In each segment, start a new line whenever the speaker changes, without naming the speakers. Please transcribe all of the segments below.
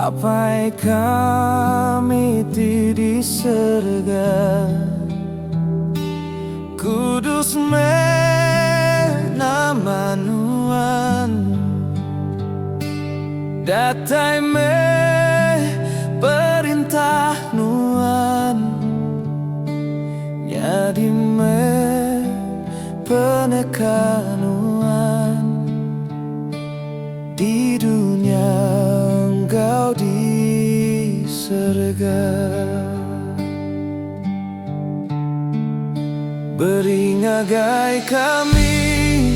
Apai kami di surga, kudus nama Nuan, datai me perintah Nuan, jadi me penekanuan di dunia engkau di surga. Beringagai kami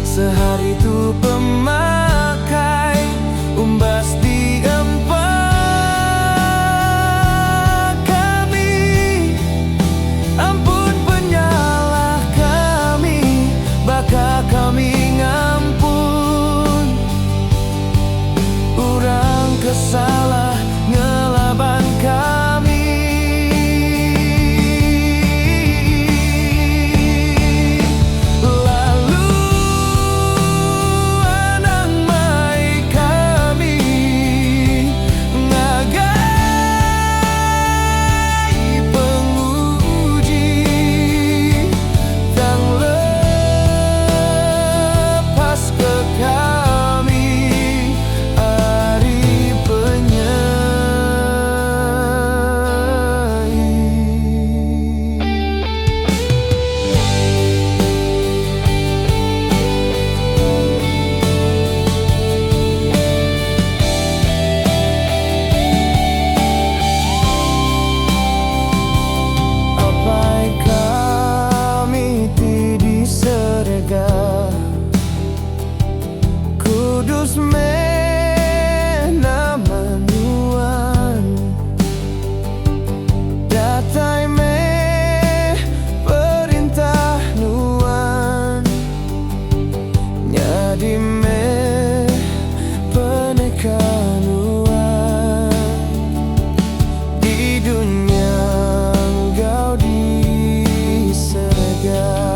sehari itu pemakai umbas di empat kami, ampun penyalah kami, baka kami ngampun urang kesalah ngelaban kami. Kudus nama Nuan, datai me perintah Nuan, jadi me penekanuan di dunia engkau di surga.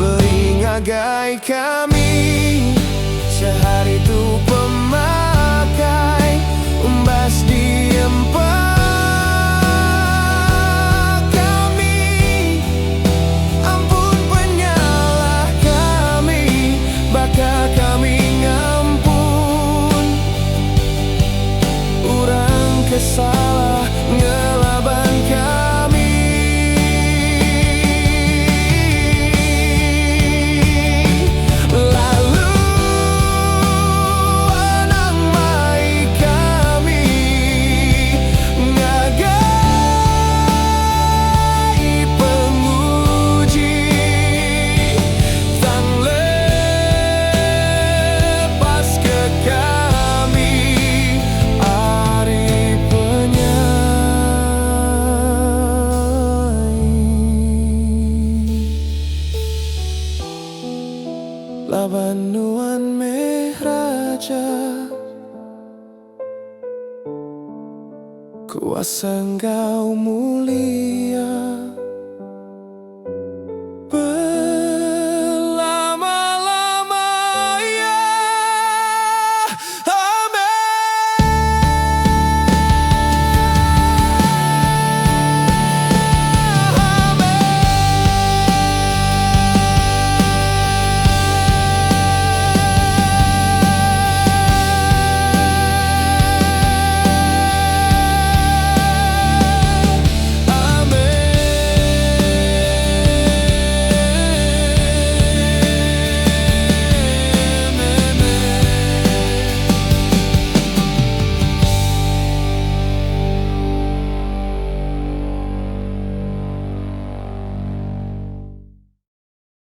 Beringagai kami sehari itu pemakai umbas di empat kami, ampun penyalah kami, baka kami ngampun urang kesalah ngelaban kami. Laban Nuan me raja, kuasa engkau mulia.